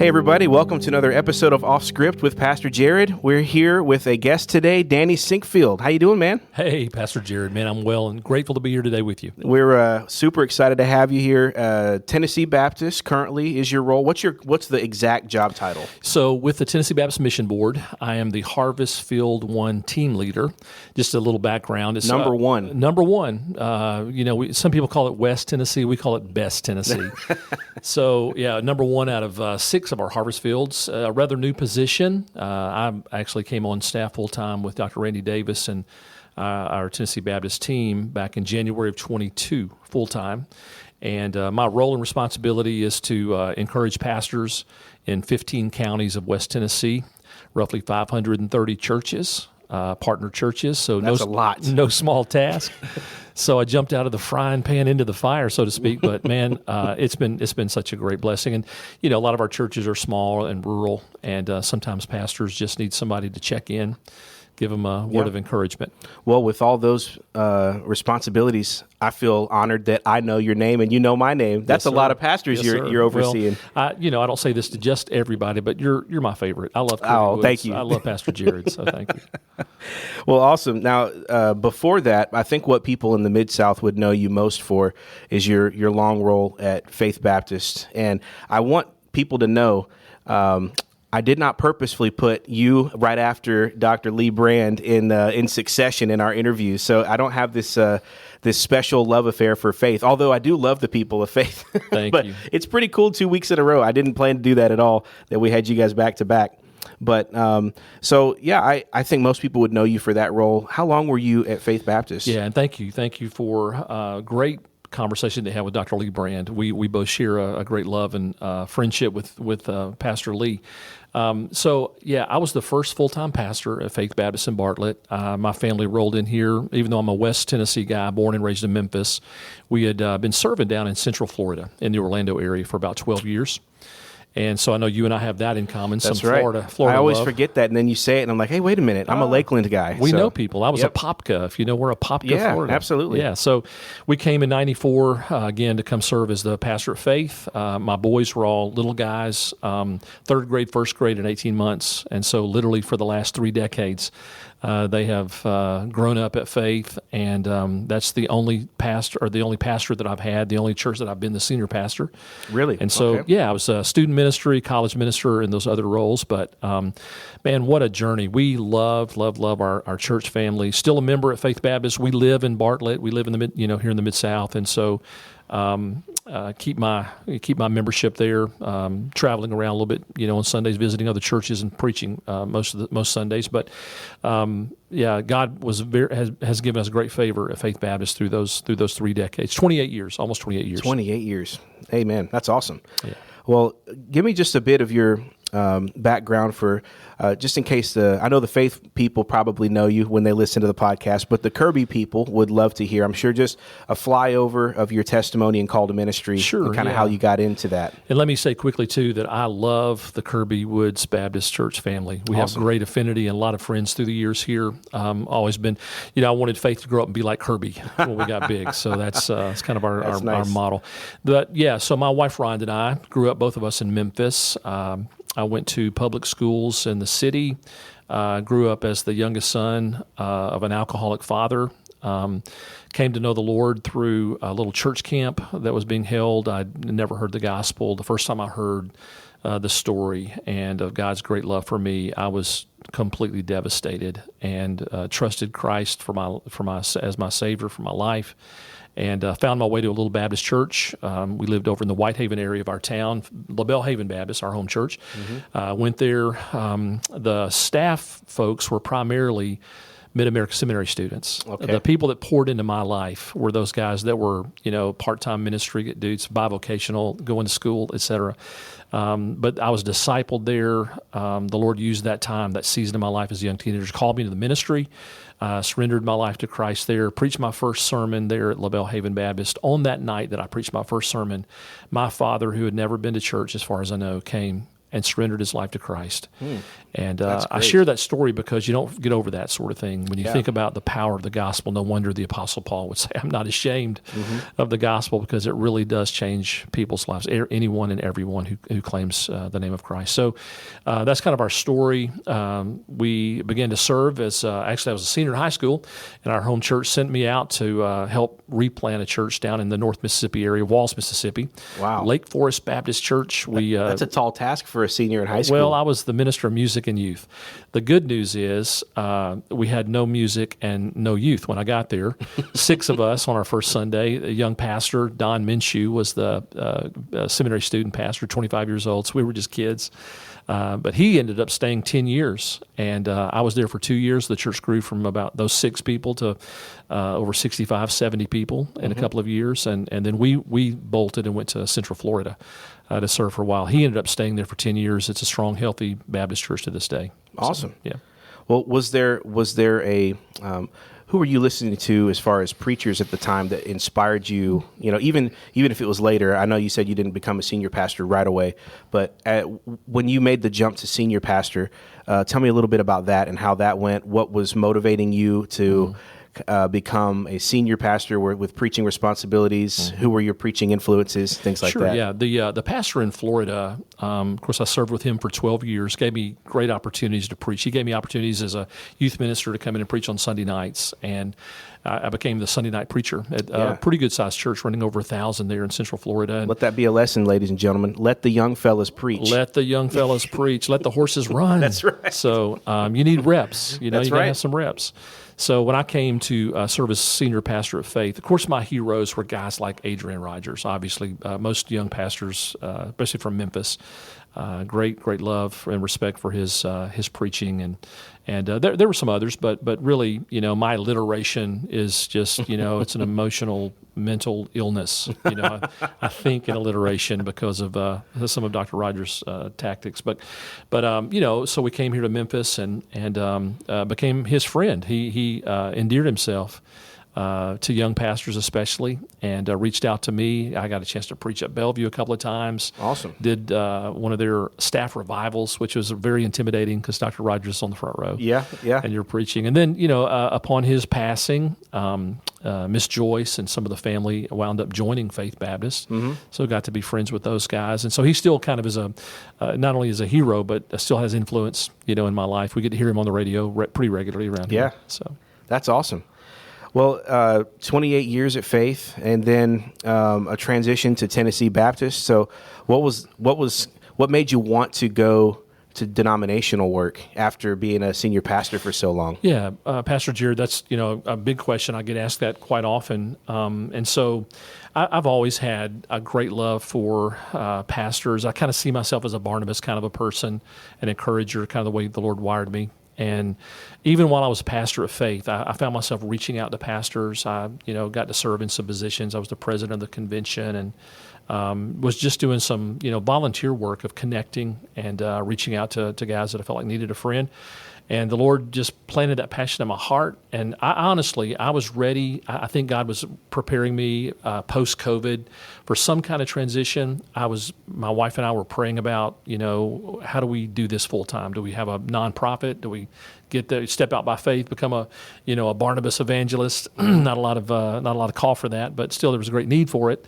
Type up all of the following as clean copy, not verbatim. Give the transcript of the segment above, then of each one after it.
Hey everybody, welcome to another episode of Off Script with Pastor Jared. We're here with a guest today, Danny Sinquefield. How you doing, man? Hey, Pastor Jared, man, I'm well and grateful to be here today with you. We're super excited to have you here. Tennessee Baptist currently is your role. What's the exact job title? So with the Tennessee Baptist Mission Board, I am the Harvest Field 1 team leader. Just a little background. It's Number one. Number one. Some people call it West Tennessee. We call it Best Tennessee. So, yeah, number one out of 6 of our harvest fields. A rather new position. I actually came on staff full-time with Dr. Randy Davis and our Tennessee Baptist team back in January of 22, full-time. And my role and responsibility is to encourage pastors in 15 counties of West Tennessee, roughly 530 churches, partner churches. So that's a lot. No small task. So I jumped out of the frying pan into the fire, so to speak. But man, it's been such a great blessing. And a lot of our churches are small and rural, and sometimes pastors just need somebody to check in, give them a word of encouragement. Well, with all those responsibilities, I feel honored that I know your name and you know my name. That's a lot of pastors you're overseeing. Well, I don't say this to just everybody, but you're my favorite. I love Kirby Woods. Thank you. I love Pastor Jared, so thank you. Well, awesome. Now, before that, I think what people in the Mid-South would know you most for is your long role at Faith Baptist. And I want people to know I did not purposefully put you right after Dr. Lee Brand in succession in our interview. So I don't have this special love affair for Faith, although I do love the people of Faith. Thank but you. It's pretty cool 2 weeks in a row. I didn't plan to do that at all, that we had you guys back to back. But I think most people would know you for that role. How long were you at Faith Baptist? Yeah, and thank you for great conversation they had with Dr. Lee Brand. We both share a great love and friendship with Pastor Lee. I was the first full-time pastor at Faith Baptist in Bartlett. My family rolled in here, even though I'm a West Tennessee guy, born and raised in Memphis. We had been serving down in Central Florida in the Orlando area for about 12 years. And so I know you and I have that in common. That's some right. Florida I always love. forget that, and then you say it, and I'm like, hey, wait a minute. I'm a Lakeland guy. We know people. I was a Popka, if you know where a Popka, Florida. Yeah, absolutely. Yeah, so we came in 94, again, to come serve as the pastor at Faith. My boys were all little guys, third grade, first grade in 18 months. And so literally for the last 3 decades, they have grown up at Faith, and that's the only pastor that I've had, the only church that I've been the senior pastor. Really? And so, I was a student ministry, college minister, and those other roles. But man, what a journey! We love our church family. Still a member at Faith Baptist. We live in Bartlett. We live in the here in the Mid-South, and so. Keep my membership there, traveling around a little bit, on Sundays, visiting other churches and preaching most Sundays. But God has given us great favor at Faith Baptist through those 3 decades, 28 years, almost 28 years. 28 years. Amen. That's awesome. Yeah. Well, give me just a bit of your background for, just in case I know the Faith people probably know you when they listen to the podcast, but the Kirby people would love to hear, I'm sure, just a flyover of your testimony and call to ministry. Sure, and kind of how you got into that. And let me say quickly, too, that I love the Kirby Woods Baptist Church family. We have great affinity and a lot of friends through the years here. Always been, I wanted Faith to grow up and be like Kirby when we got big. So that's kind of our model. But so my wife, Rhonda, and I grew up, both of us, in Memphis. I went to public schools in the city, grew up as the youngest son of an alcoholic father, came to know the Lord through a little church camp that was being held. I'd never heard the gospel. The first time I heard the story and of God's great love for me, I was completely devastated and trusted Christ as my Savior for my life. And found my way to a little Baptist church. We lived over in the Whitehaven area of our town, LaBelle Haven Baptist, our home church. Mm-hmm. Went there. The staff folks were primarily Mid-America Seminary students. Okay. The people that poured into my life were those guys that were, part-time ministry dudes, bivocational, going to school, etc. But I was discipled there. The Lord used that time, that season of my life as a young teenager, called me to the ministry. Surrendered my life to Christ there, preached my first sermon there at LaBelle Haven Baptist. On that night that I preached my first sermon, my father, who had never been to church as far as I know, came and surrendered his life to Christ. And That's I great. share that story because you don't get over that sort of thing. When you Yeah. think about the power of the gospel, no wonder the Apostle Paul would say, I'm not ashamed of the gospel, because it really does change people's lives, anyone and everyone who claims the name of Christ. So that's kind of our story. We began to serve as, actually I was a senior in high school, and our home church sent me out to help replant a church down in the North Mississippi area, Walls, Mississippi. Wow. Lake Forest Baptist Church. That's a tall task for a senior in high school. Well, I was the minister of music and youth. The good news is we had no music and no youth when I got there. 6 of us on our first Sunday. A young pastor, Don Minshew, was the seminary student pastor, 25 years old, so we were just kids. But he ended up staying 10 years, and I was there for 2 years. The church grew from about those 6 people to over 65, 70 people in a couple of years, and then we bolted and went to Central Florida to serve for a while. He ended up staying there for 10 years. It's a strong, healthy Baptist church to this day. Awesome. So, yeah. Well, was there a who were you listening to as far as preachers at the time that inspired you? You know, even if it was later. I know you said you didn't become a senior pastor right away, but when you made the jump to senior pastor, tell me a little bit about that and how that went. What was motivating you to become a senior pastor with preaching responsibilities? Who were your preaching influences? Things like Sure, that. yeah. The pastor in Florida, of course, I served with him for 12 years, gave me great opportunities to preach. He gave me opportunities as a youth minister to come in and preach on Sunday nights, and I became the Sunday night preacher at a pretty good-sized church, running over 1,000 there in Central Florida. And Let that be a lesson, ladies and gentlemen. Let the young fellas preach. let the young fellas preach. Let the horses run. That's right. So you need reps. You That's got to right. have some reps. So when I came to serve as senior pastor of faith, of course, my heroes were guys like Adrian Rogers. Obviously, most young pastors, especially from Memphis, great love and respect for his preaching, and there were some others, but really, my alliteration is just, it's an emotional, mental illness. I think in alliteration because of some of Dr. Rogers' tactics, but so we came here to Memphis and became his friend. He endeared himself to young pastors especially, and reached out to me. I got a chance to preach at Bellevue a couple of times. Awesome. Did one of their staff revivals, which was very intimidating because Dr. Rogers is on the front row. Yeah. And you're preaching. And then, upon his passing, Miss Joyce and some of the family wound up joining Faith Baptist. So got to be friends with those guys. And so he still kind of is not only is a hero, but still has influence, in my life. We get to hear him on the radio pretty regularly around here. So That's awesome. Well, 28 years at Faith, and then a transition to Tennessee Baptist. So, what made you want to go to denominational work after being a senior pastor for so long? Yeah, Pastor Jared, that's a big question. I get asked that quite often, and so I've always had a great love for pastors. I kind of see myself as a Barnabas kind of a person, an encourager, kind of the way the Lord wired me. And even while I was a pastor of faith, I found myself reaching out to pastors. I, got to serve in some positions. I was the president of the convention and was just doing some, volunteer work of connecting and reaching out to guys that I felt like needed a friend. And the Lord just planted that passion in my heart. And I was ready. I think God was preparing me post-COVID for some kind of transition. My wife and I were praying about, how do we do this full time? Do we have a nonprofit? Do we step out by faith, become a Barnabas evangelist? Not a lot of call for that, but still there was a great need for it.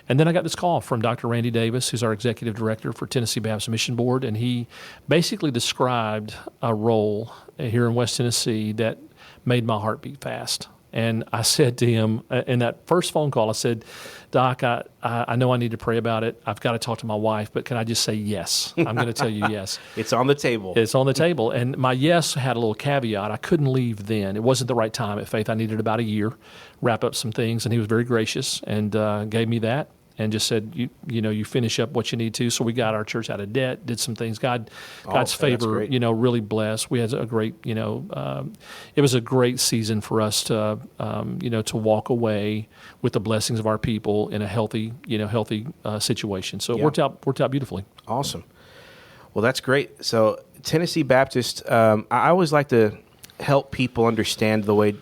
And then I got this call from Dr. Randy Davis, who's our executive director for Tennessee Baptist Mission Board, and he basically described a role here in West Tennessee that made my heart beat fast. And I said to him in that first phone call, I said, Doc, I know I need to pray about it. I've got to talk to my wife, but can I just say yes? I'm going to tell you yes. It's on the table. It's on the table. And my yes had a little caveat. I couldn't leave then. It wasn't the right time at Faith. I needed about a year, wrap up some things, and he was very gracious and gave me that. And just said, you finish up what you need to. So we got our church out of debt, did some things. God's favor, really blessed. We had a great, it was a great season for us to, to walk away with the blessings of our people in a healthy situation. So it worked out beautifully. Awesome. Well, that's great. So Tennessee Baptist, I always like to help people understand the way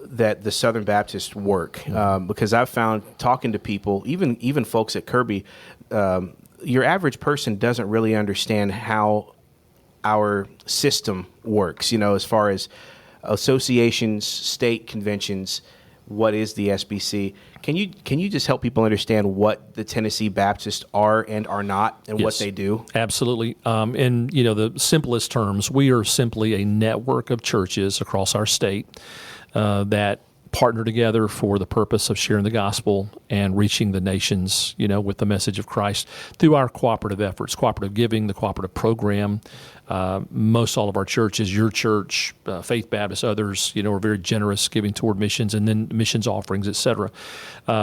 that the Southern Baptists work, because I've found talking to people, even folks at Kirby, your average person doesn't really understand how our system works, as far as associations, state conventions, what is the SBC. Can you just help people understand what the Tennessee Baptists are and are not, and what they do? Absolutely. In the simplest terms, we are simply a network of churches across our state that partner together for the purpose of sharing the gospel and reaching the nations, with the message of Christ through our cooperative efforts, cooperative giving, the cooperative program. Most all of our churches, your church, Faith Baptist, others, are very generous giving toward missions and then missions offerings, et cetera.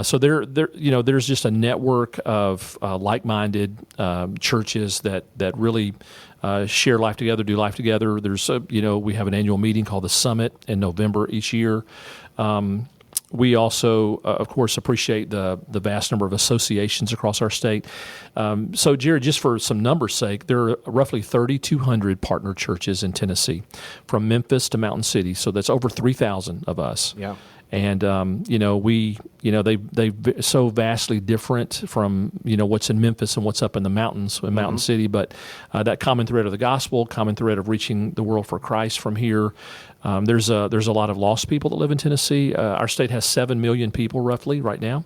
So there's just a network of like-minded churches that really share life together, do life together. There's we have an annual meeting called the Summit in November each year. We also, of course, appreciate the vast number of associations across our state. So, Jared, just for some numbers' sake, there are roughly 3,200 partner churches in Tennessee, from Memphis to Mountain City. So that's over 3,000 of us. Yeah. And they so vastly different from what's in Memphis and what's up in the mountains in Mountain City. But that common thread of the gospel, common thread of reaching the world for Christ from here. There's a lot of lost people that live in Tennessee. Our state has 7 million people roughly right now,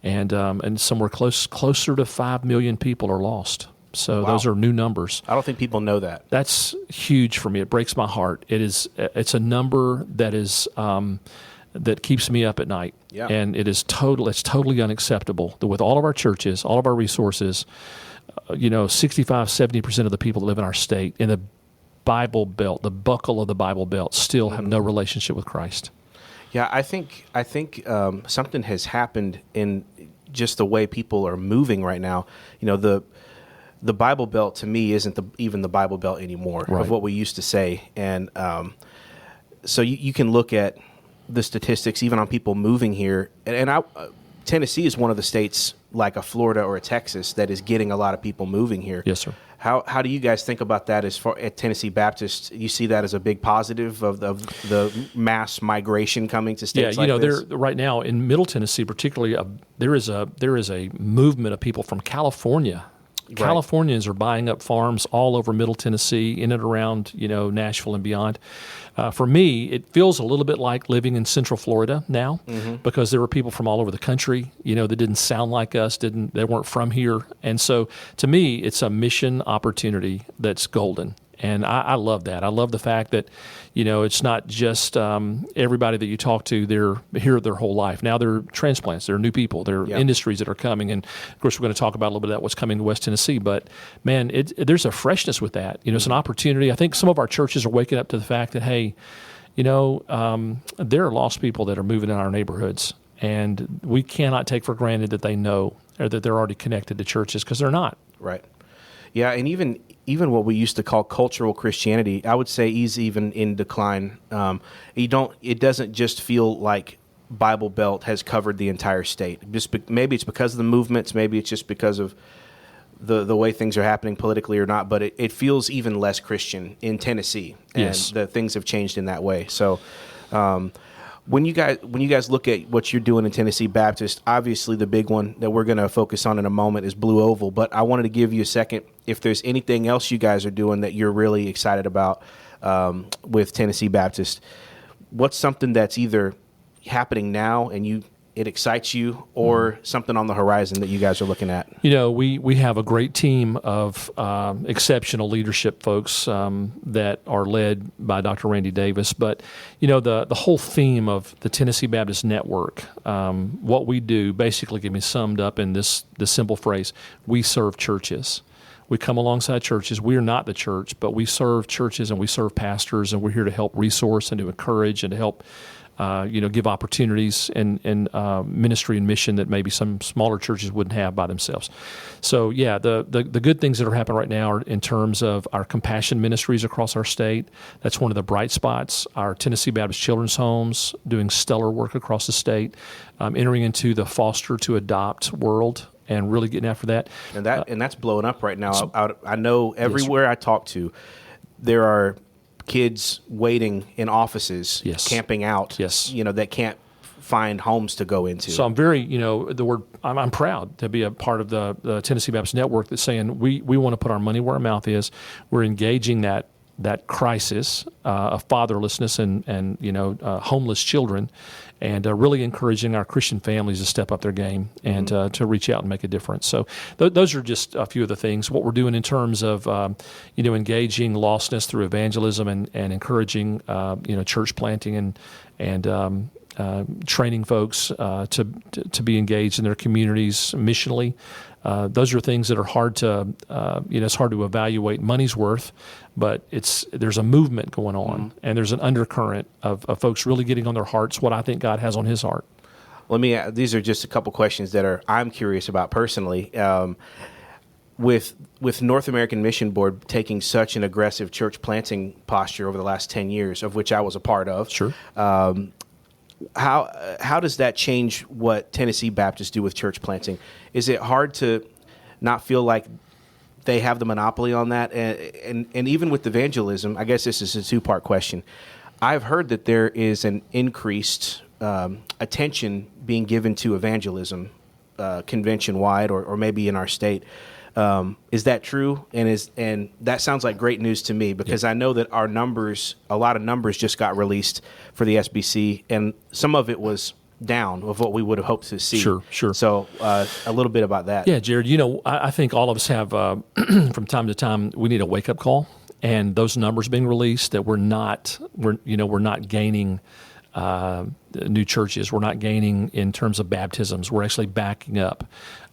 and somewhere closer to 5 million people are lost. So Those are new numbers. I don't think people know that. That's huge for me. It breaks my heart. It's a number that is. That keeps me up at night. Yeah. And it's totally unacceptable that with all of our churches, all of our resources, 65-70% of the people that live in our state in the Bible Belt, the buckle of the Bible Belt, still have no relationship with Christ. Yeah, I think something has happened in just the way people are moving right now. The Bible Belt to me isn't even the Bible Belt anymore, right, of what we used to say. And so you can look at the statistics even on people moving here, and Tennessee is one of the states like a Florida or a Texas that is getting a lot of people moving here. Yes, sir. How do you guys think about that as far at Tennessee Baptist? You see that as a big positive of the mass migration coming to states like this? There right now in Middle Tennessee, particularly, there is a movement of people from California. Right. Californians are buying up farms all over Middle Tennessee, in and around Nashville and beyond. For me, it feels a little bit like living in Central Florida now, because there were people from all over the country, that didn't sound like us, they weren't from here, and so to me, it's a mission opportunity that's golden. And I love that. I love the fact that, it's not just everybody that you talk to, they're here their whole life. Now they're transplants, they're new people, they're industries that are coming. And, of course, we're going to talk about a little bit of what's coming to West Tennessee. But, man, there's a freshness with that. It's an opportunity. I think some of our churches are waking up to the fact that, hey, there are lost people that are moving in our neighborhoods. And we cannot take for granted that they know or that they're already connected to churches, because they're not. Right. Yeah, and even what we used to call cultural Christianity, I would say is even in decline. It doesn't just feel like Bible Belt has covered the entire state. Maybe it's because of the movements, maybe it's just because of the way things are happening politically or not, but it feels even less Christian in Tennessee, and yes, the things have changed in that way. So when you guys look at what you're doing in Tennessee Baptist, obviously the big one that we're going to focus on in a moment is Blue Oval, but I wanted to give you a second if there's anything else you guys are doing that you're really excited about with Tennessee Baptist. What's something that's either happening now and it excites you, or something on the horizon that you guys are looking at? We have a great team of exceptional leadership folks that are led by Dr. Randy Davis. But, the whole theme of the Tennessee Baptist Network, what we do basically can be summed up in this simple phrase: we serve churches. We come alongside churches. We are not the church, but we serve churches and we serve pastors, and we're here to help resource and to encourage and to help give opportunities and ministry and mission that maybe some smaller churches wouldn't have by themselves. So, the good things that are happening right now are in terms of our compassion ministries across our state. That's one of the bright spots. Our Tennessee Baptist Children's Homes doing stellar work across the state, entering into the foster to adopt world and really getting after that. And that's blowing up right now. I know everywhere I talk to, there are kids waiting in offices, yes, camping out, yes, that can't find homes to go into. So I'm very, I'm proud to be a part of the Tennessee Baptist Network that's saying we want to put our money where our mouth is. We're engaging that crisis of fatherlessness and homeless children, and really encouraging our Christian families to step up their game and to reach out and make a difference. So those are just a few of the things. What we're doing in terms of engaging lostness through evangelism and encouraging church planting and training folks to be engaged in their communities missionally. Those are things that are hard to, it's hard to evaluate money's worth, but there's a movement going on, and there's an undercurrent of folks really getting on their hearts what I think God has on His heart. These are just a couple questions that I'm curious about personally. With North American Mission Board taking such an aggressive church planting posture over the last 10 years, of which I was a part of. Sure. How does that change what Tennessee Baptists do with church planting? Is it hard to not feel like they have the monopoly on that? And even with evangelism, I guess this is a two-part question. I've heard that there is an increased attention being given to evangelism convention-wide or maybe in our state. Is that true? And that sounds like great news to me, because I know that a lot of numbers just got released for the SBC, and some of it was down of what we would have hoped to see. Sure. So a little bit about that. Yeah, Jared, I think all of us have, from time to time, we need a wake-up call, and those numbers being released that we're not gaining new churches. We're not gaining in terms of baptisms. We're actually backing up.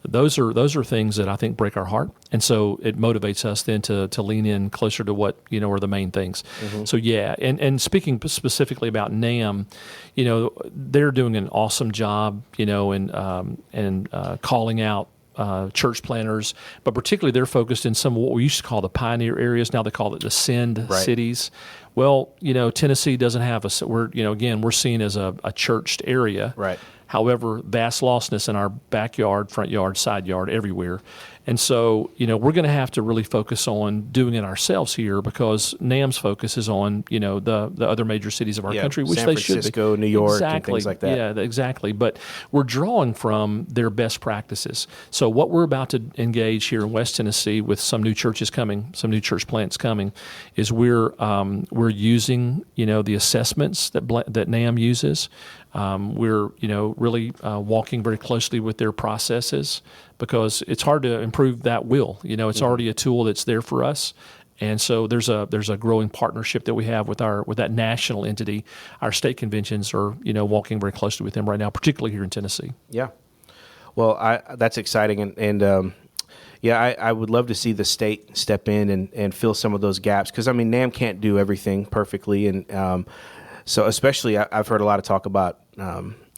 Those are things that I think break our heart, and so it motivates us then to lean in closer to what are the main things. So and speaking specifically about NAM, they're doing an awesome job, in calling out church planners, but particularly they're focused in some of what we used to call the pioneer areas. Now they call it the send cities. Well, Tennessee doesn't have we're seen as a churched area. Right. However, vast lostness in our backyard, front yard, side yard, everywhere. And so, we're going to have to really focus on doing it ourselves here, because NAM's focus is on, the other major cities of our country, which San they should be. San Francisco, New York, and things like that. Yeah, exactly. But we're drawing from their best practices. So what we're about to engage here in West Tennessee with some new churches coming, some new church plants coming, is we're using, the assessments that NAM uses. We're, really walking very closely with their processes, because it's hard to improve that will. It's already a tool that's there for us. And so there's a growing partnership that we have with that national entity. Our state conventions are, walking very closely with them right now, particularly here in Tennessee. Yeah. Well, that's exciting. And I would love to see the state step in and fill some of those gaps, because, NAM can't do everything perfectly. And so especially I've heard a lot of talk about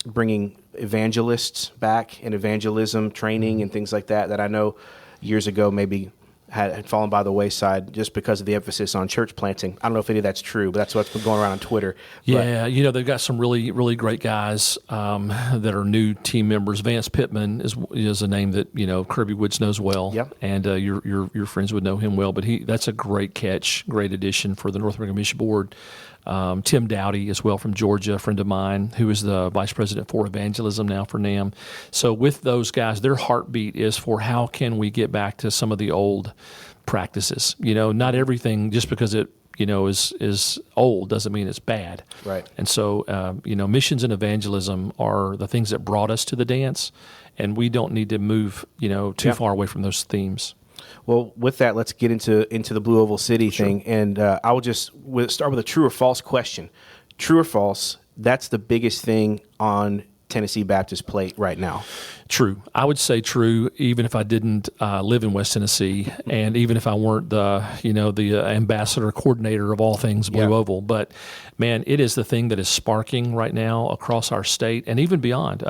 bringing evangelists back and evangelism training and things like that I know years ago maybe had fallen by the wayside just because of the emphasis on church planting. I don't know if any of that's true, but that's what's been going around on Twitter. Yeah, they've got some really, really great guys that are new team members. Vance Pittman is a name that Kirby Woods knows well, and your friends would know him well. But that's a great catch, great addition for the North American Mission Board. Tim Dowdy as well from Georgia, a friend of mine, who is the vice president for evangelism now for NAM. So with those guys, their heartbeat is for how can we get back to some of the old practices. Not everything just because it is old doesn't mean it's bad. Right. And so missions and evangelism are the things that brought us to the dance, and we don't need to move too far away from those themes. Well, with that, let's get into the Blue Oval City thing, and I will start with a true or false question. True or false? That's the biggest thing on Tennessee Baptist plate right now. True. I would say true, even if I didn't live in West Tennessee, and even if I weren't the ambassador coordinator of all things Blue Oval. But man, it is the thing that is sparking right now across our state and even beyond.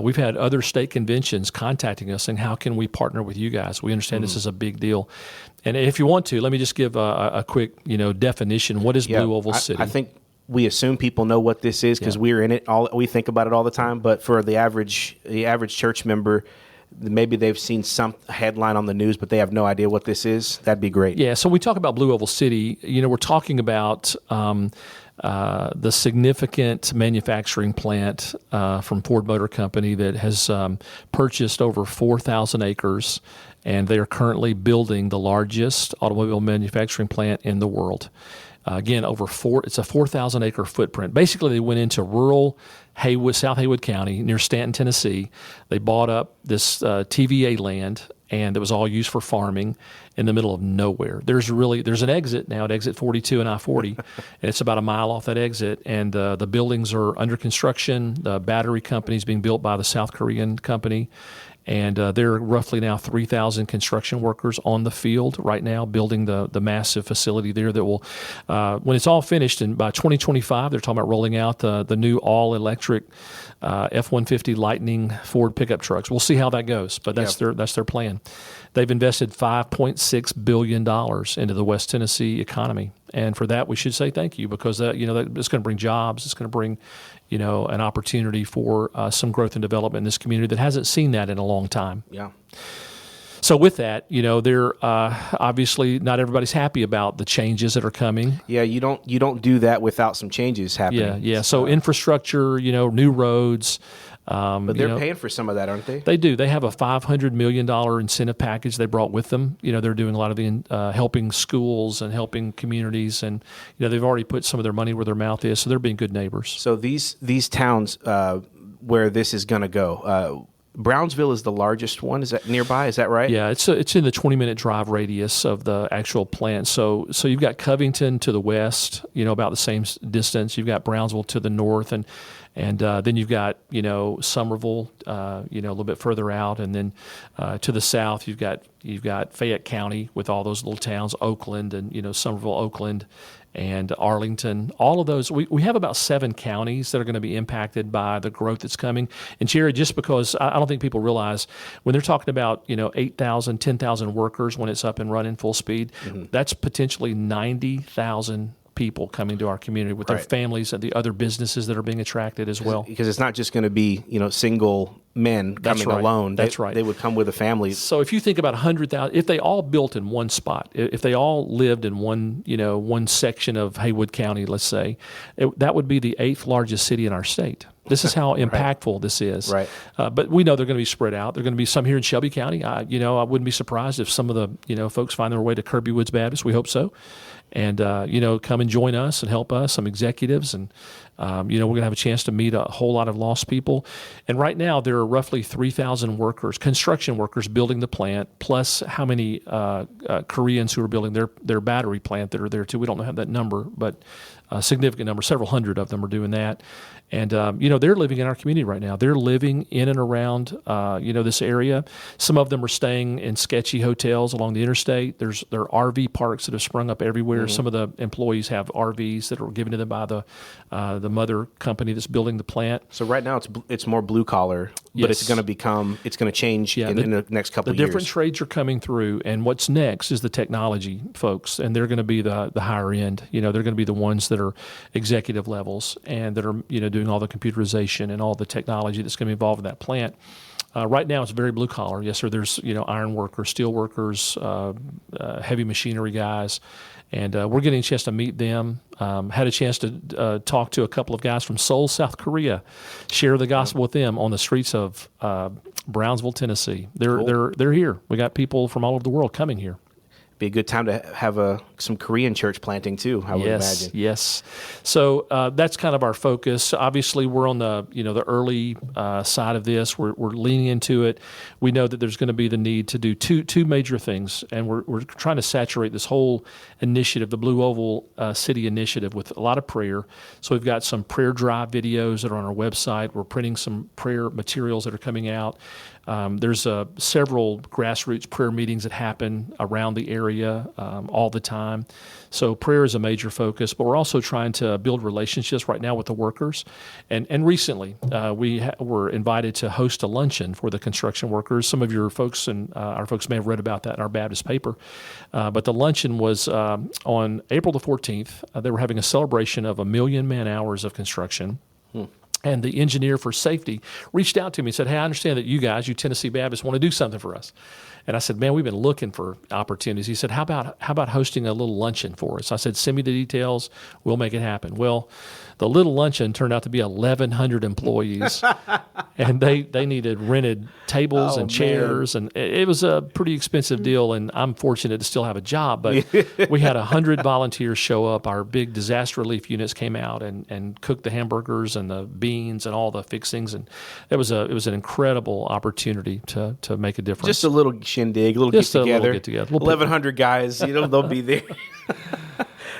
We've had other state conventions contacting us saying, how can we partner with you guys? We understand this is a big deal. And if you want to, let me just give a quick definition. What is Blue Oval City? I think we assume people know what this is because we're in it. We think about it all the time. But for the average church member, maybe they've seen some headline on the news, but they have no idea what this is. That'd be great. Yeah. So we talk about Blue Oval City. We're talking about the significant manufacturing plant from Ford Motor Company that has purchased over 4,000 acres, and they are currently building the largest automobile manufacturing plant in the world. Again, it's a 4,000 acre footprint. Basically, they went into rural South Haywood County near Stanton, Tennessee. They bought up this TVA land, and it was all used for farming in the middle of nowhere. There's an exit now at exit 42 and I-40, and it's about a mile off that exit, and the buildings are under construction. The battery company is being built by the South Korean company, and there are roughly now 3,000 construction workers on the field right now building the massive facility there that will, when it's all finished, and by 2025, they're talking about rolling out the new all-electric F-150 Lightning Ford pickup trucks. We'll see how that goes, but that's their plan. They've invested $5.6 billion into the West Tennessee economy, and for that we should say thank you, because that it's going to bring jobs. It's going to bring an opportunity for some growth and development in this community that hasn't seen that in a long time. Yeah. So with that, they're obviously not everybody's happy about the changes that are coming. Yeah, you don't do that without some changes happening. Yeah. So infrastructure, new roads. But they're paying for some of that, aren't they? They do. They have a $500 million incentive package they brought with them. They're doing a lot of the helping schools and helping communities, and they've already put some of their money where their mouth is. So they're being good neighbors. So these towns where this is going to go. Brownsville is the largest one. Is that nearby? Is that right? Yeah, it's in the 20-minute drive radius of the actual plant. So you've got Covington to the west, about the same distance. You've got Brownsville to the north, and then you've got Summerville, a little bit further out, and then to the south you've got Fayette County with all those little towns, Oakland, and Summerville, Oakland, and Arlington. All of those, we have about 7 counties that are going to be impacted by the growth that's coming. And Jerry, just because I don't think people realize when they're talking about 8,000, 10,000 workers when it's up and running full speed, that's potentially 90,000 people coming to our community with their families and the other businesses that are being attracted as well. Because it's not just going to be single men coming alone. That's right. They would come with a family. So if you think about 100,000, if they all built in one spot, if they all lived in one section of Haywood County, let's say, that would be the 8th largest city in our state. This is how impactful this is. Right. But we know they're going to be spread out. There are going to be some here in Shelby County. I wouldn't be surprised if some of the folks find their way to Kirby Woods Baptist. We hope so. And, come and join us and help us, some executives. And, we're going to have a chance to meet a whole lot of lost people. And right now there are roughly 3,000 workers, construction workers building the plant, plus how many Koreans who are building their battery plant that are there too. We don't have that number, but a significant number, several hundred of them are doing that. And, they're living in our community right now. They're living in and around, this area. Some of them are staying in sketchy hotels along the interstate. There are RV parks that have sprung up everywhere. Some of the employees have RVs that are given to them by the mother company that's building the plant. So right now it's more blue collar, but it's going to change in the next couple of years. The different trades are coming through, and what's next is the technology folks, and they're going to be the higher end. They're going to be the ones that are executive levels and that are doing all the computerization and all the technology that's going to be involved in that plant. Right now, it's very blue collar. Yes, sir. There's iron workers, steel workers, heavy machinery guys, and we're getting a chance to meet them. Had a chance to talk to a couple of guys from Seoul, South Korea, share the gospel with them on the streets of Brownsville, Tennessee. They're here. We got people from all over the world coming here. Be a good time to have some Korean church planting too, I would imagine. Yes. So that's kind of our focus. Obviously, we're on the the early side of this. We're leaning into it. We know that there's going to be the need to do two major things, and we're trying to saturate this whole initiative, the Blue Oval City Initiative, with a lot of prayer. So we've got some prayer drive videos that are on our website. We're printing some prayer materials that are coming out. There's several grassroots prayer meetings that happen around the area all the time. So prayer is a major focus, but we're also trying to build relationships right now with the workers. And recently, we were invited to host a luncheon for the construction workers. Some of your folks and our folks may have read about that in our Baptist paper. But the luncheon was on April the 14th. They were having a celebration of 1 million man-hours of construction. And the engineer for safety reached out to me and said, hey, I understand that you Tennessee Baptists, want to do something for us. And I said, man, we've been looking for opportunities. He said, how about hosting a little luncheon for us? I said, send me the details. We'll make it happen. Well, the little luncheon turned out to be 1,100 employees, and they needed rented tables and chairs, and it was a pretty expensive deal, and I'm fortunate to still have a job, but we had 100 volunteers show up. Our big disaster relief units came out and cooked the hamburgers and the beans and all the fixings, and it was an incredible opportunity to make a difference. Just a little shindig, a little get-together. 1,100 guys, they'll be there.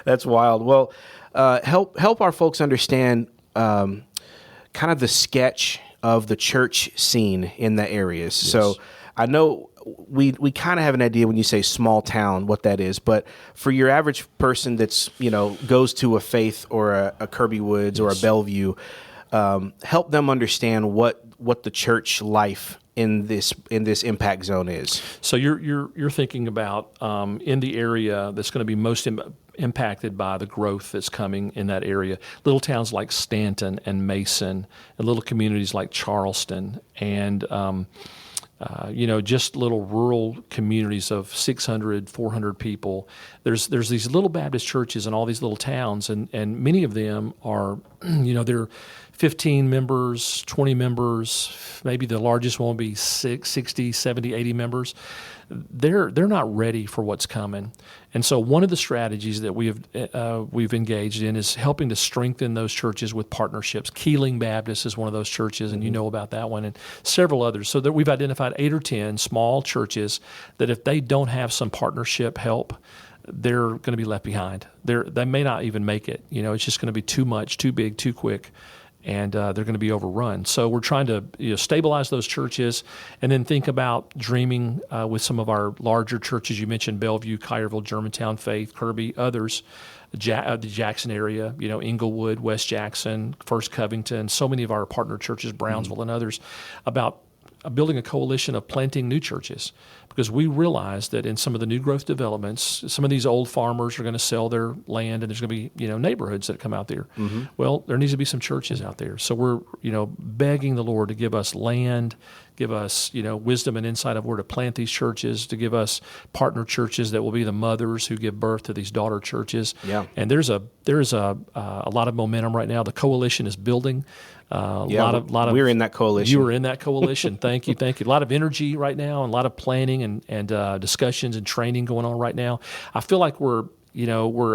That's wild. Well, help our folks understand kind of the sketch of the church scene in the areas. Yes. So I know we kind of have an idea when you say small town what that is, but for your average person that's goes to a Faith or a Kirby Woods or a Bellevue, help them understand what the church life in this impact zone is. So you're thinking about in the area that's going to be most impacted by the growth that's coming in that area. Little towns like Stanton and Mason, and little communities like Charleston, and just little rural communities of 600, 400 people. There's these little Baptist churches in all these little towns, and many of them are, they're 15 members, 20 members, maybe the largest one will be 60, 70, 80 members. They're not ready for what's coming. And so one of the strategies that we've engaged in is helping to strengthen those churches with partnerships. Keeling Baptist is one of those churches, and you know about that one, and several others. So that we've identified 8 or 10 small churches that if they don't have some partnership help, they're going to be left behind. They may not even make it. It's just going to be too much, too big, too quick, and they're going to be overrun. So we're trying to stabilize those churches, and then think about dreaming with some of our larger churches. You mentioned Bellevue, Collierville, Germantown, Faith, Kirby, others, the Jackson area, Inglewood, West Jackson, First Covington, so many of our partner churches, Brownsville and others, about building a coalition of planting new churches. Because we realize that in some of the new growth developments, some of these old farmers are going to sell their land, and there's going to be neighborhoods that come out there. Mm-hmm. Well, there needs to be some churches out there. So we're begging the Lord to give us land, give us wisdom and insight of where to plant these churches, to give us partner churches that will be the mothers who give birth to these daughter churches. Yeah. And there's a lot of momentum right now. The coalition is building. Lot of we're in that coalition. You were in that coalition. Thank you. A lot of energy right now, and a lot of planning and discussions and training going on right now. I feel like we're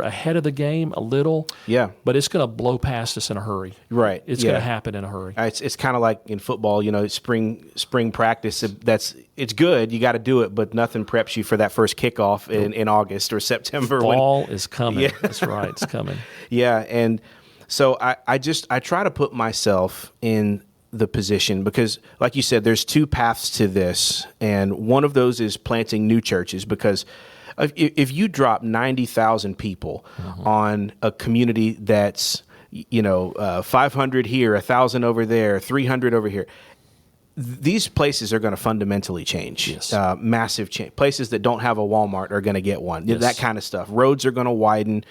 ahead of the game a little. Yeah. But it's going to blow past us in a hurry. Right. It's going to happen in a hurry. It's kind of like in football. Spring practice. It's good. You got to do it, but nothing preps you for that first kickoff in August or September. Fall is coming. Yeah. That's right. It's coming. Yeah, and so I try to put myself in the position, because like you said, there's 2 paths to this, and one of those is planting new churches, because if you drop 90,000 people on a community that's 500 here, 1,000 over there, 300 over here, these places are going to fundamentally change. Yes. Massive change. Places that don't have a Walmart are going to get one. Yes. That kind of stuff. Roads are going to widen.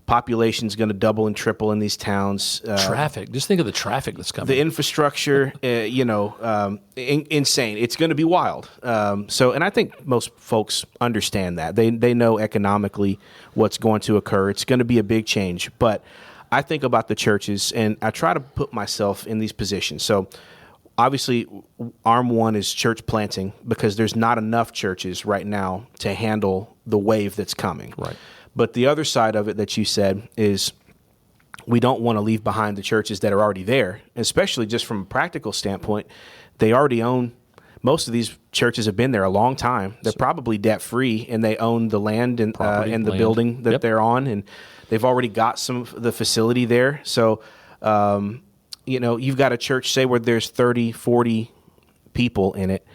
Population's going to double and triple in these towns. Traffic. Just think of the traffic that's coming. The infrastructure, insane. It's going to be wild. And I think most folks understand that. They know economically what's going to occur. It's going to be a big change. But I think about the churches, and I try to put myself in these positions. So obviously, arm one is church planting, because there's not enough churches right now to handle the wave that's coming. Right. But the other side of it that you said is we don't want to leave behind the churches that are already there, especially just from a practical standpoint. They already own, most of these churches have been there a long time. They're probably debt-free, and they own the land and the building that they're on, and they've already got some of the facility there. So, you've got a church, say, where there's 30, 40 people in it,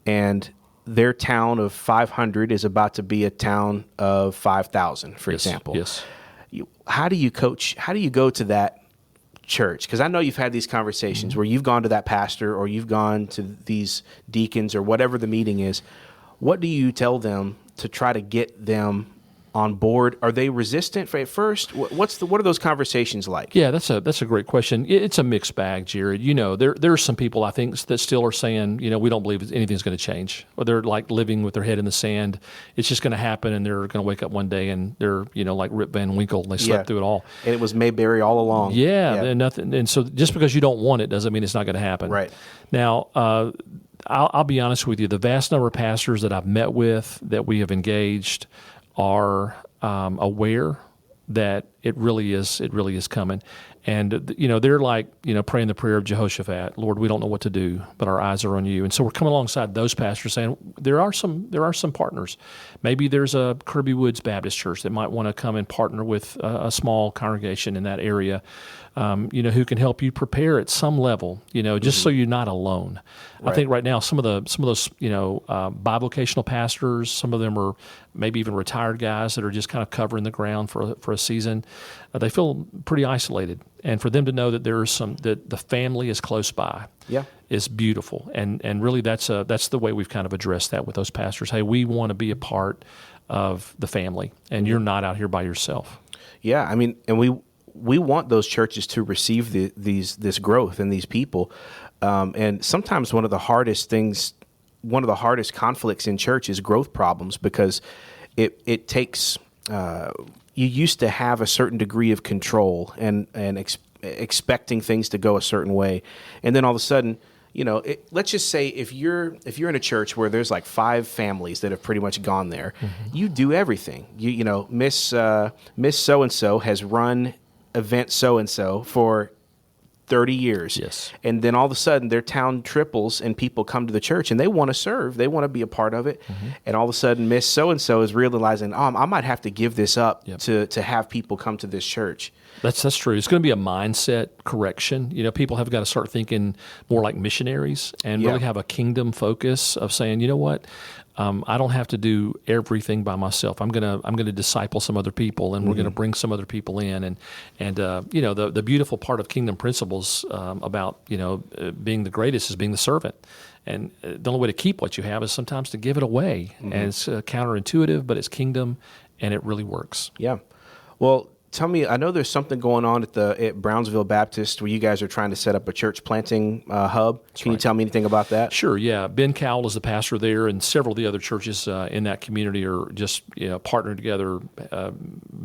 and their town of 500 is about to be a town of 5,000, for example. Yes. How do you coach? How do you go to that church? Because I know you've had these conversations where you've gone to that pastor, or you've gone to these deacons, or whatever the meeting is. What do you tell them to try to get them on board? Are they resistant at first? What are those conversations like? Yeah, that's a great question. It's a mixed bag, Jared. There are some people I think that still are saying, we don't believe anything's going to change, or they're like living with their head in the sand. It's just going to happen, and they're going to wake up one day and they're like Rip Van Winkle, and they slept through it all. And it was Mayberry all along. Yeah. And nothing. And so just because you don't want it doesn't mean it's not going to happen. Right. Now, I'll be honest with you. The vast number of pastors that I've met with, that we have engaged, are aware that it really is coming. And, they're like, praying the prayer of Jehoshaphat, Lord, we don't know what to do, but our eyes are on you. And so we're coming alongside those pastors saying, there are some partners. Maybe there's a Kirby Woods Baptist Church that might want to come and partner with a small congregation in that area, who can help you prepare at some level, just so you're not alone. Right. I think right now some of those, bivocational pastors, some of them are maybe even retired guys that are just kind of covering the ground for a season. They feel pretty isolated. And for them to know that that the family is close by, is beautiful. And really that's the way we've kind of addressed that with those pastors. Hey, we want to be a part of the family, and you're not out here by yourself. Yeah, I mean, and we want those churches to receive this growth and these people. And sometimes one of the hardest conflicts in church is growth problems, because it takes. You used to have a certain degree of control and expecting things to go a certain way, and then all of a sudden, let's just say if you're in a church where there's like 5 families that have pretty much gone there, you do everything. Miss so and so has run event so and so for 30 years. Yes. And then all of a sudden their town triples and people come to the church and they want to serve. They want to be a part of it. And all of a sudden Miss so-and-so is realizing, I might have to give this up to have people come to this church. That's true. It's going to be a mindset correction. People have got to start thinking more like missionaries and really have a kingdom focus of saying, you know what? I don't have to do everything by myself. I'm gonna disciple some other people, and we're gonna bring some other people in. And the beautiful part of kingdom principles about being the greatest is being the servant. And the only way to keep what you have is sometimes to give it away. And it's counterintuitive, but it's kingdom, and it really works. Yeah. Well, tell me, I know there's something going on at Brownsville Baptist where you guys are trying to set up a church planting hub. Can you tell me anything about that? Sure, yeah. Ben Cowell is the pastor there, and several of the other churches in that community are just partnered together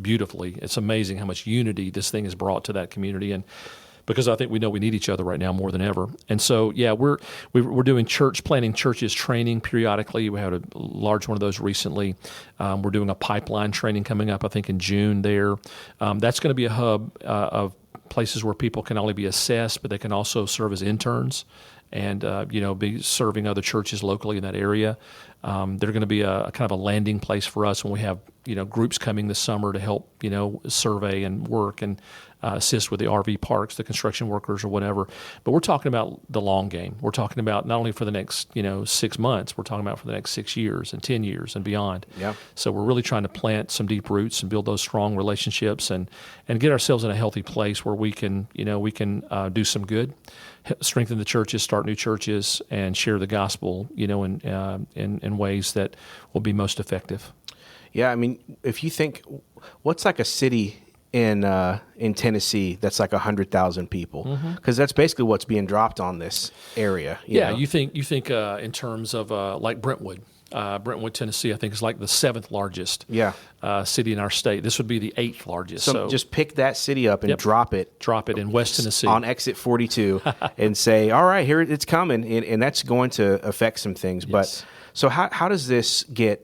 beautifully. It's amazing how much unity this thing has brought to that community, and because I think we know we need each other right now more than ever. And so, we're doing planting churches training periodically. We had a large one of those recently. We're doing a pipeline training coming up, I think, in June there. That's going to be a hub of places where people can not only be assessed, but they can also serve as interns and be serving other churches locally in that area. They're going to be a kind of a landing place for us when we have groups coming this summer to help survey and work and assist with the RV parks, the construction workers, or whatever. But we're talking about the long game. We're talking about not only for the next 6 months. We're talking about for the next 6 years and 10 years and beyond. Yeah. So we're really trying to plant some deep roots and build those strong relationships and get ourselves in a healthy place where we can do some good, strengthen the churches, start new churches, and share the gospel in ways that will be most effective. Yeah, I mean, if you think, what's like a city in Tennessee that's like 100,000 people? Because that's basically what's being dropped on this area. You know? You think in terms of like Brentwood. Brentwood, Tennessee, I think is like the 7th largest city in our state. This would be the 8th largest. So just pick that city up and drop it in West Tennessee on exit 42 and say, all right, here it's coming, and that's going to affect some things. Yes. But so how does this get?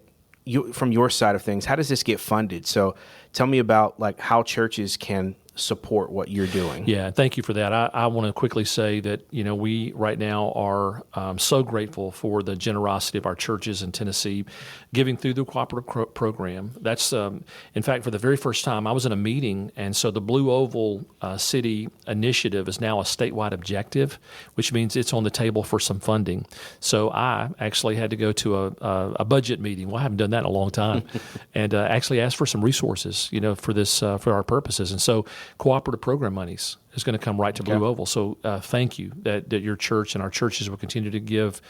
From your side of things, how does this get funded? So tell me about like how churches can support what you're doing. Yeah, thank you for that. I want to quickly say that, we right now are so grateful for the generosity of our churches in Tennessee, giving through the cooperative program. That's, in fact, for the very first time, I was in a meeting, and so the Blue Oval City Initiative is now a statewide objective, which means it's on the table for some funding. So I actually had to go to a budget meeting. Well, I haven't done that in a long time, and actually asked for some resources, for this, for our purposes. And so cooperative program monies is going to come right to Blue Oval. So thank you that your church and our churches will continue to give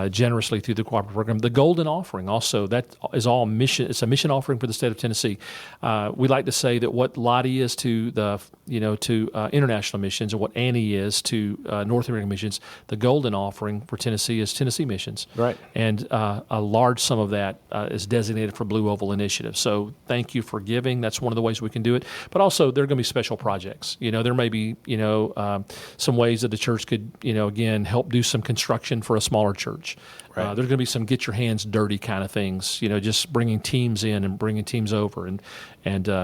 generously through the cooperative program. The Golden Offering also, that is all mission. It's a mission offering for the state of Tennessee. We like to say that what Lottie is to to international missions and what Annie is to North American missions, the Golden Offering for Tennessee is Tennessee missions. Right. And a large sum of that is designated for Blue Oval Initiative. So thank you for giving. That's one of the ways we can do it. But also, there are going to be special projects. There may be, some ways that the church could, again, help do some construction for a smaller church. Right. There's going to be some get your hands dirty kind of things, just bringing teams in and bringing teams over and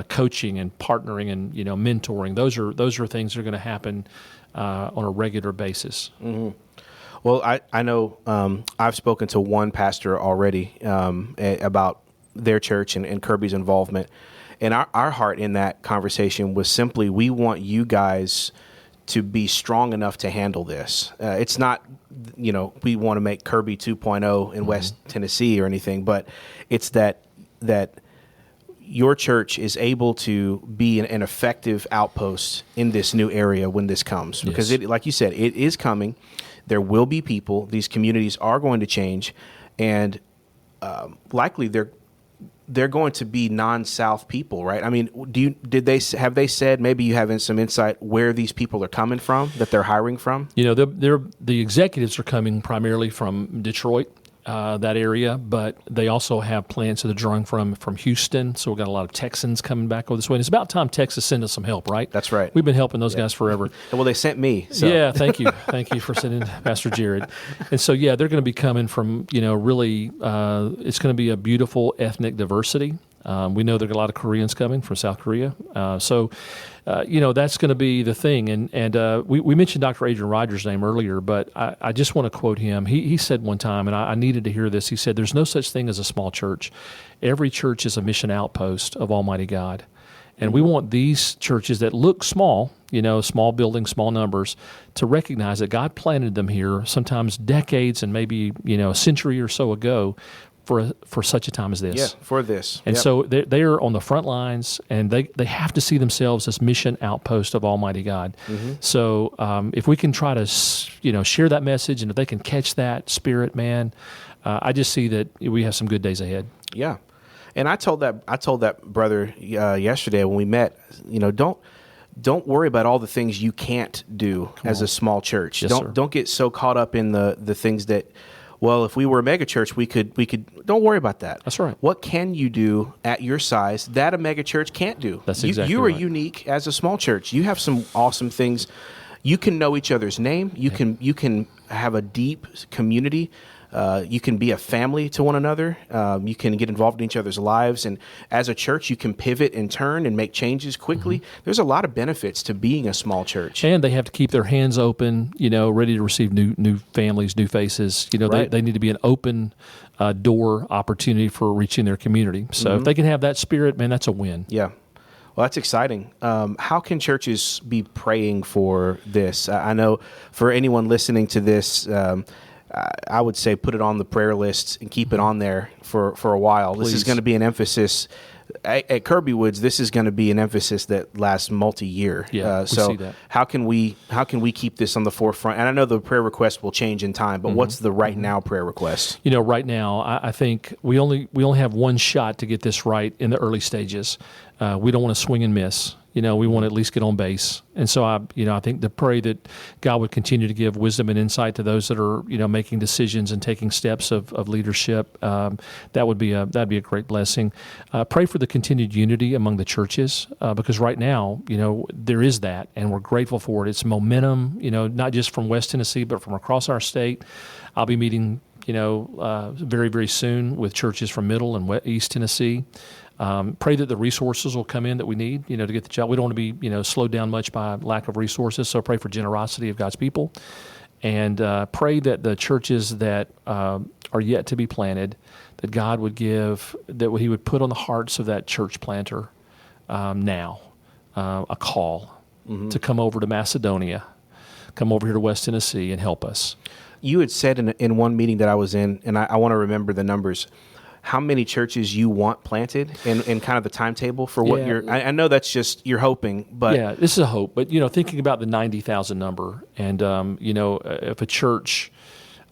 coaching and partnering and, mentoring. Those are things that are going to happen on a regular basis. Mm-hmm. Well, I know I've spoken to one pastor already about their church and Kirby's involvement. And our heart in that conversation was simply, we want you guys to be strong enough to handle this. It's not, we want to make Kirby 2.0 in West Tennessee or anything, but it's that your church is able to be an effective outpost in this new area when this comes. Because, like you said, it is coming. There will be people. These communities are going to change. And likely they're going to be non-South people, right? I mean, have they said, maybe you have some insight where these people are coming from, that they're hiring from? The executives are coming primarily from Detroit, that area, but they also have plans that they're drawing from Houston. So we've got a lot of Texans coming back over this way. And it's about time Texas sent us some help, right? That's right. We've been helping those guys forever. Well, they sent me. So. Yeah, thank you. Thank you for sending Pastor Jared. And so, they're going to be coming from, really, it's going to be a beautiful ethnic diversity. We know there are a lot of Koreans coming from South Korea. That's going to be the thing. And we mentioned Dr. Adrian Rogers' name earlier, but I just want to quote him. He said one time, and I needed to hear this, he said, there's no such thing as a small church. Every church is a mission outpost of Almighty God. And we want these churches that look small, small buildings, small numbers, to recognize that God planted them here sometimes decades and maybe, a century or so ago for such a time as this. Yeah, for this. And so they are on the front lines, and they have to see themselves as mission outpost of Almighty God. Mm-hmm. So if we can try to, share that message, and if they can catch that spirit, man, I just see that we have some good days ahead. Yeah. And I told that brother yesterday when we met, don't worry about all the things you can't do as a small church. Yes, don't get so caught up in the things that, well, if we were a mega church, we could. Don't worry about that. That's right. What can you do at your size that a mega church can't do? That's exactly you are right. unique as a small church. You have some awesome things. You can know each other's name. You can have a deep community. You can be a family to one another. You can get involved in each other's lives. And as a church, you can pivot and turn and make changes quickly. Mm-hmm. There's a lot of benefits to being a small church. And they have to keep their hands open, ready to receive new families, new faces. Right. They need to be an open door opportunity for reaching their community. So if they can have that spirit, man, that's a win. Yeah. Well, that's exciting. How can churches be praying for this? I know for anyone listening to this, I would say put it on the prayer list and keep it on there for a while. Please. This is going to be an emphasis at Kirby Woods. This is going to be an emphasis that lasts multi-year. Yeah, so we see that. How can we keep this on the forefront? And I know the prayer request will change in time, but what's the right now prayer request? Right now, I think we only have one shot to get this right in the early stages. We don't want to swing and miss. We want to at least get on base. And so I think to pray that God would continue to give wisdom and insight to those that are, making decisions and taking steps of leadership. That'd be a great blessing. Pray for the continued unity among the churches, because right now, there is that, and we're grateful for it. It's momentum, not just from West Tennessee, but from across our state. I'll be meeting, very, very soon with churches from Middle and East Tennessee. Pray that the resources will come in that we need, to get the job. We don't want to be, slowed down much by lack of resources. So pray for generosity of God's people, and pray that the churches that are yet to be planted, that God would that He would put on the hearts of that church planter now a call to come over to Macedonia, come over here to West Tennessee and help us. You had said in one meeting that I was in, and I want to remember the numbers, how many churches you want planted and kind of the timetable for what I know that's just you're hoping, but yeah, this is a hope. But thinking about the 90,000 number, and if a church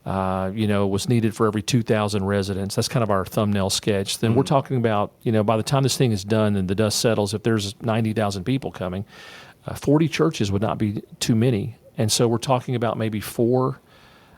was needed for every 2,000 residents, that's kind of our thumbnail sketch. Then we're talking about by the time this thing is done and the dust settles, if there's 90,000 people coming, 40 churches would not be too many, and so we're talking about maybe 4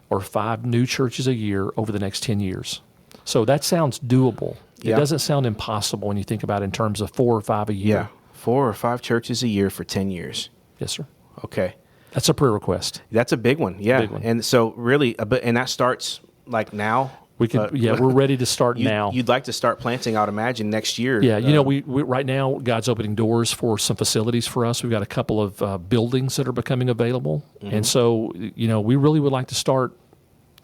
or 5 new churches a year over the next 10 years. So that sounds doable. It doesn't sound impossible when you think about it in terms of 4 or 5 a year. Yeah, 4 or 5 churches a year for 10 years. Yes, sir. Okay. That's a prayer request. That's a big one, yeah. Big one. And so really, and that starts like now? We could, we're ready to start now. You'd like to start planting, I would imagine, next year. Yeah, we right now, God's opening doors for some facilities for us. We've got a couple of buildings that are becoming available. And so, we really would like to start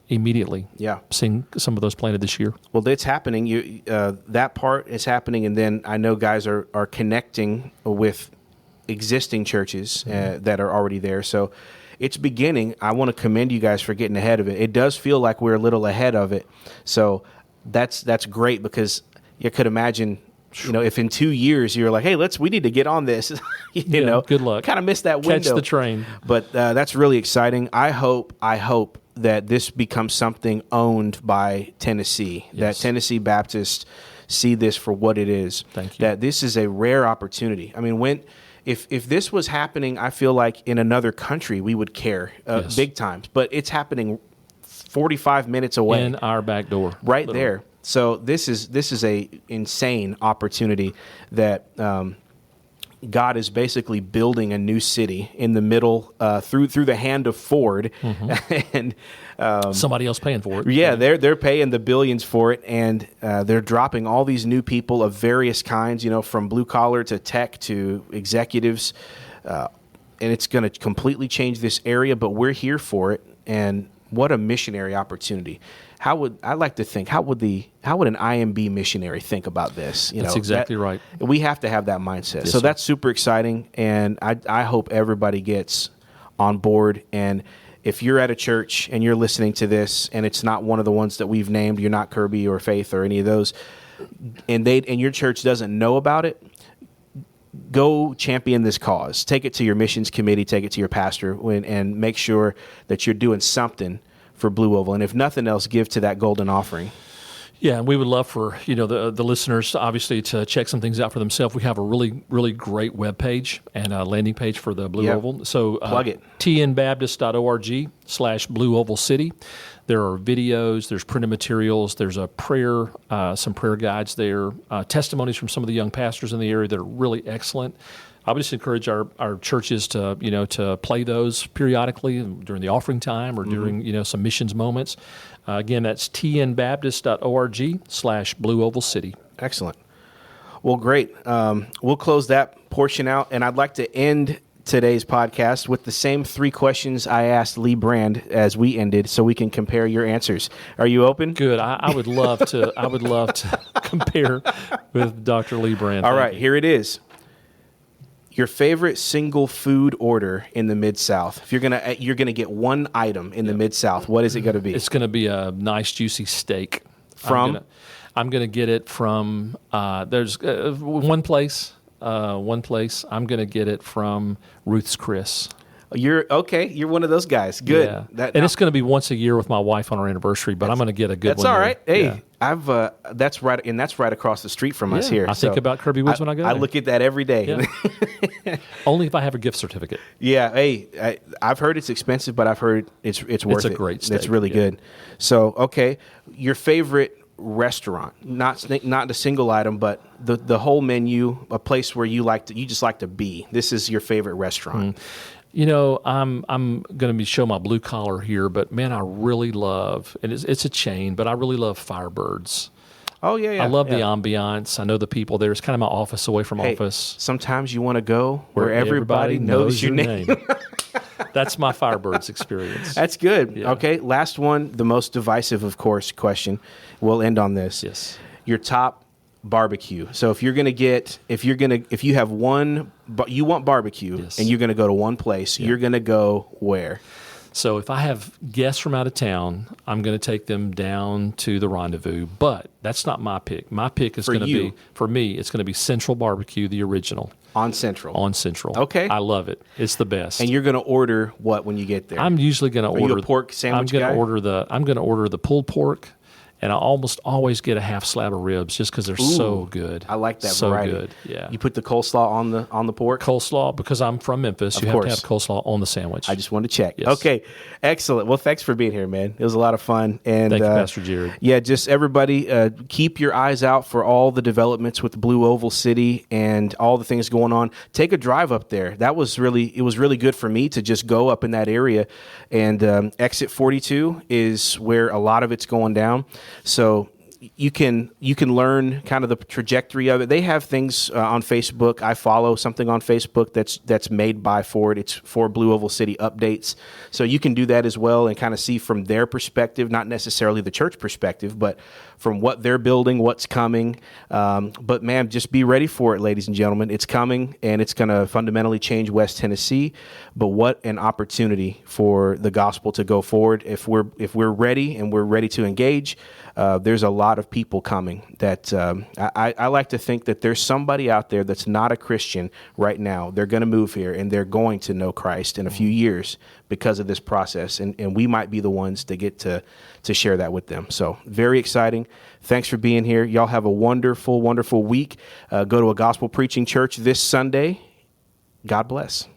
immediately. Yeah, seeing some of those planted this year. Well, it's happening. That part is happening, and then I know guys are connecting with existing churches that are already there. So it's beginning. I want to commend you guys for getting ahead of it. It does feel like we're a little ahead of it. So that's great, because you could imagine, if in 2 years you're like, hey, we need to get on this, good luck. Kind of missed that window. Catch the train. But that's really exciting. I hope that this becomes something owned by Tennessee, that Tennessee Baptists see this for what it is. Thank you. That this is a rare opportunity. I mean, if this was happening, I feel like in another country we would care big times. But it's happening 45 minutes away. In our back door. Right there. So this is a insane opportunity that God is basically building a new city in the middle through the hand of Ford, and somebody else paying for it. Yeah, they're paying the billions for it, and they're dropping all these new people of various kinds, from blue collar to tech to executives, and it's going to completely change this area. But we're here for it, and what a missionary opportunity! How would an IMB missionary think about this? That's exactly right. We have to have that mindset. Yes, so sir. That's super exciting, and I hope everybody gets on board. And if you're at a church and you're listening to this, and it's not one of the ones that we've named, you're not Kirby or Faith or any of those, and your church doesn't know about it, go champion this cause. Take it to your missions committee, take it to your pastor, and make sure that you're doing something for Blue Oval, and if nothing else, give to that golden offering. Yeah, and we would love for the listeners obviously to check some things out for themselves. We have a really, really great webpage and a landing page for the Blue Oval. So plug it. tnbaptist.org/Blue Oval City. There are videos, there's printed materials, there's a prayer, some prayer guides there, testimonies from some of the young pastors in the area that are really excellent. I would just encourage our churches to play those periodically during the offering time or during some missions moments. Again, that's tnbaptist.org/Blue Oval City. Excellent. Well, great. We'll close that portion out, and I'd like to end today's podcast with the same 3 questions I asked Lee Brand as we ended, so we can compare your answers. Are you open? Good. I would love to. I would love to compare with Dr. Lee Brand. All right, here it is. Your favorite single food order in the Mid-South. If you're gonna get one item in the Mid-South, what is it going to be? It's going to be a nice juicy steak. From? I'm going to get it from. There's one place. I'm going to get it from Ruth's Chris. You're okay. You're one of those guys. Good. Yeah. It's going to be once a year with my wife on our anniversary, but I'm going to get a good one. That's all right. There. Hey, I've that's right, and that's right across the street from us here. I think about Kirby Woods when I go there. I look at that every day. Yeah. Only if I have a gift certificate. Yeah. Hey, I've heard it's expensive, but I've heard it's worth it. It's a great steak. It's really good. So, okay, your favorite restaurant, not the single item, but the whole menu, a place where you just like to be. This is your favorite restaurant. I'm going to show my blue collar here, but man, I really love, and it's a chain, but I really love Firebirds. Oh, yeah. I love the ambiance. I know the people there. It's kind of my office away from office. Sometimes you want to go where everybody knows your name. That's my Firebirds experience. That's good. Yeah. Okay, last one, the most divisive, of course, question. We'll end on this. Yes. Your top barbecue. So if you have one, but you want barbecue, yes, and you're going to go to one place, you're going to go where? So if I have guests from out of town, I'm going to take them down to the Rendezvous. But that's not my pick. My pick is going to be, for me, it's going to be Central Barbecue, the original. On Central. On Central. Okay. I love it. It's the best. And you're going to order what when you get there? I'm usually going to order. Are you a pork sandwich guy? I'm going to order the pulled pork. And I almost always get a half slab of ribs just because they're so good. I like that so variety. Good, yeah. You put the coleslaw on the pork? Coleslaw, because I'm from Memphis, you have to have coleslaw on the sandwich. I just wanted to check. Yes. Okay, excellent. Well, thanks for being here, man. It was a lot of fun. And thank you, Pastor Jared. Yeah, just everybody, keep your eyes out for all the developments with Blue Oval City and all the things going on. Take a drive up there. It was really good for me to just go up in that area. And exit 42 is where a lot of it's going down. So you can learn kind of the trajectory of it. They have things on Facebook. I follow something on Facebook that's made by Ford. It's for Blue Oval City updates. So you can do that as well and kind of see from their perspective, not necessarily the church perspective, but from what they're building, what's coming. But man, just be ready for it, ladies and gentlemen. It's coming, and it's going to fundamentally change West Tennessee. But what an opportunity for the gospel to go forward. If we're ready and we're ready to engage, there's a lot of people coming that I like to think that there's somebody out there that's not a Christian right now. They're going to move here and they're going to know Christ in a few years because of this process. And we might be the ones that get to share that with them. So very exciting. Thanks for being here. Y'all have a wonderful, wonderful week. Go to a gospel preaching church this Sunday. God bless.